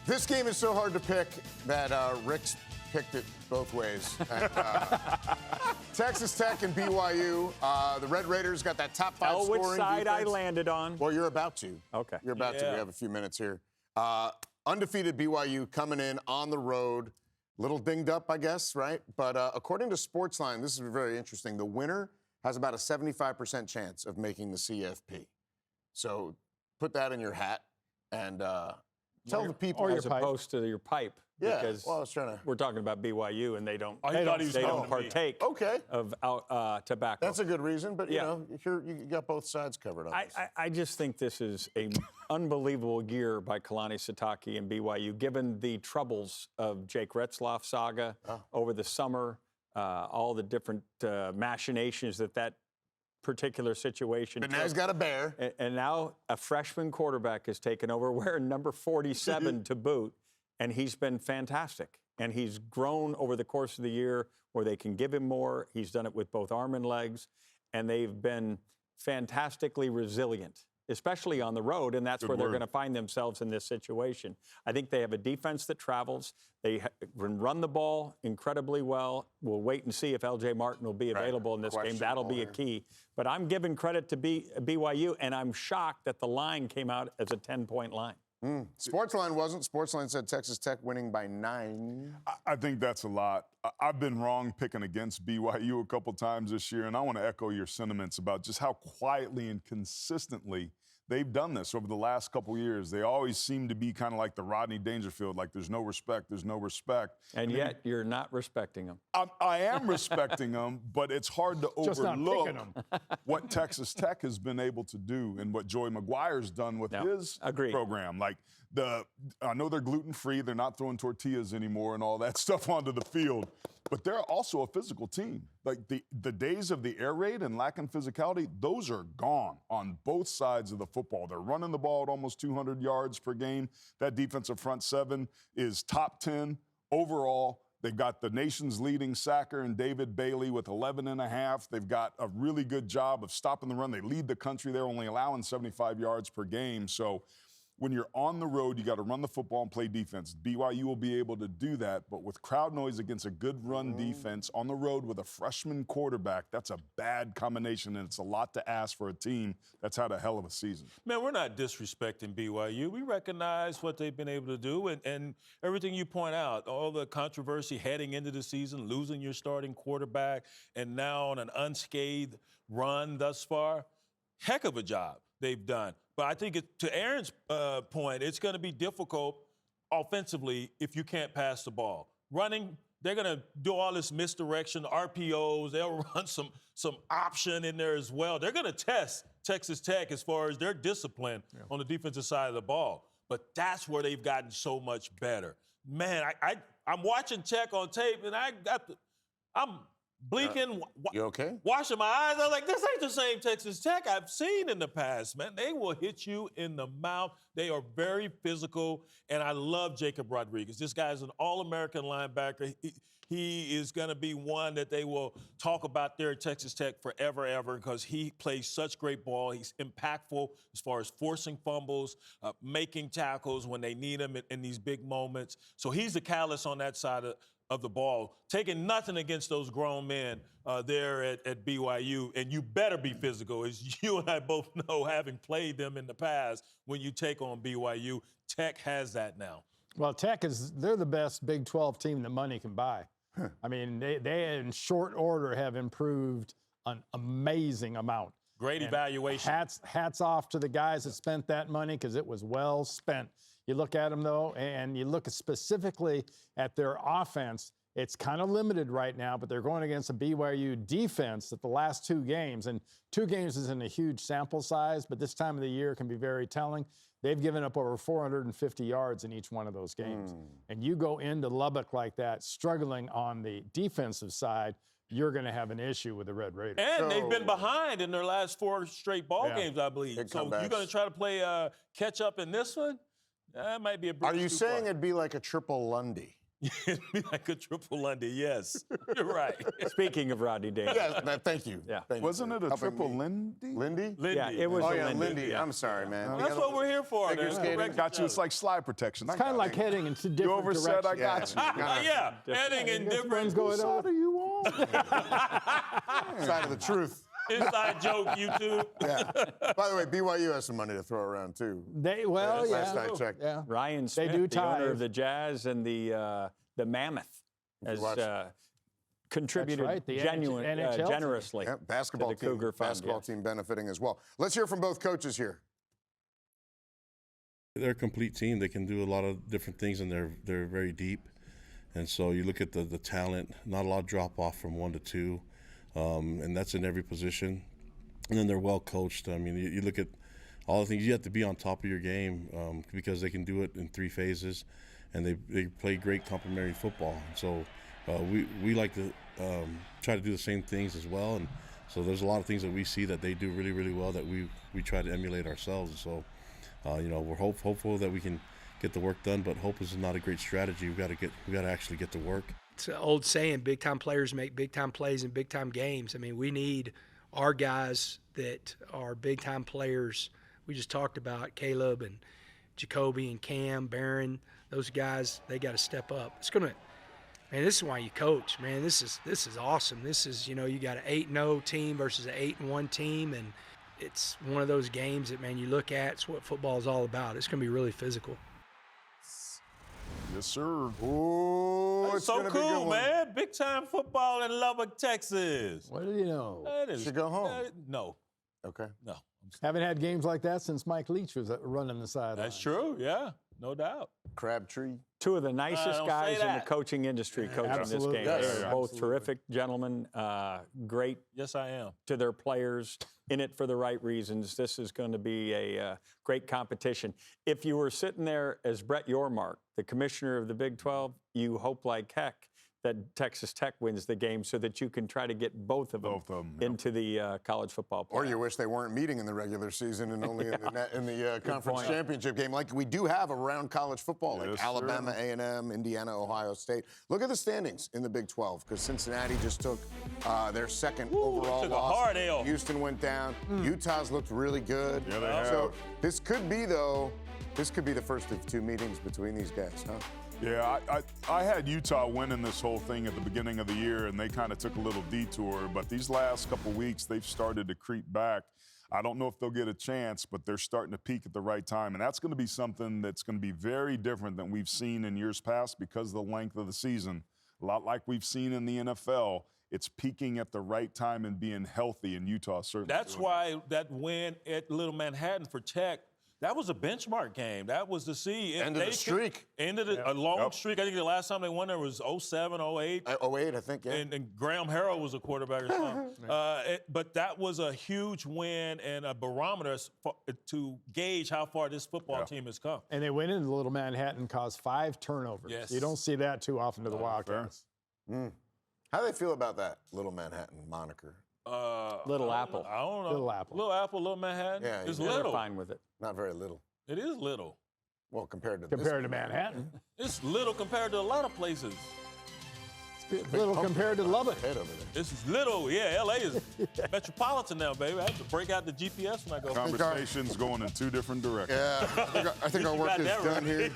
This game is so hard to pick that Rick's picked it both ways. And, Texas Tech and BYU. The Red Raiders got that top 5 Tell scoring which side defense. I landed on. Well, you're about to. Okay. You're about to. We have a few minutes here. Undefeated BYU coming in on the road. Little dinged up, I guess, right? But according to Sportsline, this is very interesting. The winner has about a 75% chance of making the CFP. So put that in your hat and tell the people. As opposed to your pipe. Yeah, Because well, I was trying to. we're talking about BYU, and they don't going partake of tobacco. That's a good reason, but, you Yeah. know, you got both sides covered on this. I just think this is an unbelievable year by Kalani Sitake and BYU, given the troubles of Jake Retzloff saga over the summer, all the different machinations that particular situation. But now he's got a bear. And now a freshman quarterback has taken over, wearing number 47 to boot, and he's been fantastic. And he's grown over the course of the year where they can give him more. He's done it with both arm and legs, and they've been fantastically resilient, especially on the road, and that's where they're going to find themselves in this situation. I think they have a defense that travels. They can run the ball incredibly well. We'll wait and see if L.J. Martin will be available in this game. That'll be a key. But I'm giving credit to BYU, and I'm shocked that the line came out as a 10-point line. Sportsline wasn't. Sportsline said Texas Tech winning by 9. I think that's a lot. I've been wrong picking against BYU a couple times this year, and I want to echo your sentiments about just how quietly and consistently they've done this over the last couple years. They always seem to be kind of like the Rodney Dangerfield, like there's no respect, there's no respect. And yet you're not respecting them. I am respecting them, but it's hard to overlook what Texas Tech has been able to do and what Joey McGuire's done with his program. Like I know they're gluten-free, they're not throwing tortillas anymore and all that stuff onto the field, but they're also a physical team. Like the days of the air raid and lacking physicality, those are gone on both sides of the football. They're running the ball at almost 200 yards per game. That defensive front seven is top 10 overall. They've got the nation's leading sacker in David Bailey with 11.5. They've got a really good job of stopping the run. They lead the country. They're only allowing 75 yards per game. So when you're on the road, you got to run the football and play defense. BYU will be able to do that, but with crowd noise against a good run defense on the road with a freshman quarterback, that's a bad combination, and it's a lot to ask for a team that's had a hell of a season. Man, we're not disrespecting BYU. We recognize what they've been able to do, and everything you point out, all the controversy heading into the season, losing your starting quarterback, and now on an unscathed run thus far, heck of a job they've done. But I think to Aaron's point, it's going to be difficult offensively if you can't pass the ball. Running, they're going to do all this misdirection, RPOs. They'll run some option in there as well. They're going to test Texas Tech as far as their discipline on the defensive side of the ball. But that's where they've gotten so much better. Man, I'm watching Tech on tape, and I'm blinking, you okay? Washing my eyes. I was like, this ain't the same Texas Tech I've seen in the past, man. They will hit you in the mouth. They are very physical, and I love Jacob Rodriguez. This guy's an All-American linebacker. He is going to be one that they will talk about there at Texas Tech forever, ever, because he plays such great ball. He's impactful as far as forcing fumbles, making tackles when they need him in these big moments. So he's the catalyst on that side of the ball, taking nothing against those grown men there at BYU, and you better be physical, as you and I both know, having played them in the past. When you take on BYU, Tech has that now. Well, they're the best Big 12 team that money can buy. I mean, they in short order have improved an amazing amount. Great evaluation. Hats off to the guys that spent that money, because it was well spent. You look at them, though, and you look specifically at their offense. It's kind of limited right now, but they're going against a BYU defense that the last 2 games, and 2 games isn't a huge sample size, but this time of the year can be very telling. They've given up over 450 yards in each one of those games. And you go into Lubbock like that, struggling on the defensive side, you're going to have an issue with the Red Raiders. And they've been behind in their last 4 straight ball games, I believe. So you're going to try to play catch up in this one? That might be a bridge. Are you saying it'd be like a triple Lundy? It'd be like a triple Lundy, yes. You're right. Speaking of Rodney Dangerfield. Yeah, thank you. Yeah. Thank Wasn't you it a helping triple me. Lindy? Lindy? Lindy. Yeah, it was Oh, a yeah, Lindy. Lindy. Yeah. I'm sorry, man. That's what we're here for. Figure to skating. correct Got each you. It's other. like slide protection. It's kind of like heading into different You oversaid I directions. got you. Yeah, heading in different going What side are you on? Side of the truth. inside joke, YouTube. Yeah. By the way, BYU has some money to throw around, too. Well, Last yeah. I checked. Yeah. Ryan They Smith, do the owner tithe. of the Jazz and the Mammoth, has watch- contributed right, the NHL team. generously Yeah, basketball to the team. Cougar Fund. Basketball Yes. team benefiting as well. Let's hear from both coaches here. They're a complete team. They can do a lot of different things, and they're very deep. And so you look at the talent, not a lot of drop off from 1 to 2, and that's in every position. And then they're well coached. I mean, you look at all the things. You have to be on top of your game because they can do it in 3 phases, and they play great complementary football. And so we like to try to do the same things as well. And so there's a lot of things that we see that they do really, really well that we try to emulate ourselves. And so we're hopeful that we can get the work done, but hope is not a great strategy. We got to actually get to work. It's an old saying, big time players make big time plays in big time games. I mean, we need our guys that are big time players. We just talked about Caleb and Jacoby and Cam, Barron. Those guys, they got to step up. It's gonna, man. This is why you coach, man. This is awesome. This is, you got an 8-0 team versus an 8-1 team, and it's one of those games that, man, you look at. It's what football is all about. It's gonna be really physical. Yes, sir. Ooh, That's it's so gonna be a good cool, one. man. Big time football in Lubbock, Texas. What do you know? That is, Should go home. No, Okay. no. Haven't had games like that since Mike Leach was running the sideline. That's true, yeah, no doubt. Crabtree. Two of the nicest don't guys say in the that. coaching industry coaching Absolutely. this game. Yes, They're both absolutely. terrific gentlemen, great Yes, I am. to their players, in it for the right reasons. This is going to be a great competition. If you were sitting there as Brett Yormark, the commissioner of the Big 12, you hope like heck that Texas Tech wins the game so that you can try to get both of them, yep. into the college football playoff. Or you wish they weren't meeting in the regular season and only in the conference point. championship game, like we do have around college football, like Yes, sir. Alabama, A&M, Indiana, Ohio State. Look at the standings in the Big 12, because Cincinnati just took their second overall took a loss. hard L. Houston went down. Utah's looked really good. Yeah, they have. So this could be the first of 2 meetings between these guys, huh? Yeah, I had Utah winning this whole thing at the beginning of the year, and they kind of took a little detour. But these last couple weeks, they've started to creep back. I don't know if they'll get a chance, but they're starting to peak at the right time. And that's going to be something that's going to be very different than we've seen in years past because of the length of the season. A lot like we've seen in the NFL. It's peaking at the right time and being healthy, and Utah certainly. That's why that win at Little Manhattan for Tech, that was a benchmark game. That was to see if End of they the streak. Ended a long streak. I think the last time they won there was 07, 08. 08, I think, yeah. And Graham Harrell was a quarterback or something. But that was a huge win and a barometer to gauge how far this football team has come. And they went into Little Manhattan, caused 5 turnovers. Yes. You don't see that too often to the Wildcats. How do they feel about that Little Manhattan moniker? Little Apple. I don't know. Little Apple. Little Apple, Little Manhattan. Yeah, It's yeah. They're little. fine with it. Not very little. It is little. Well, compared to Compared to Manhattan. It's little compared to a lot of places. Little compared to Lubbock. head over there. This is little. Yeah, LA is metropolitan now, baby. I have to break out the GPS when I go. Conversations going in 2 different directions. Yeah, I think our work got is that done right. here.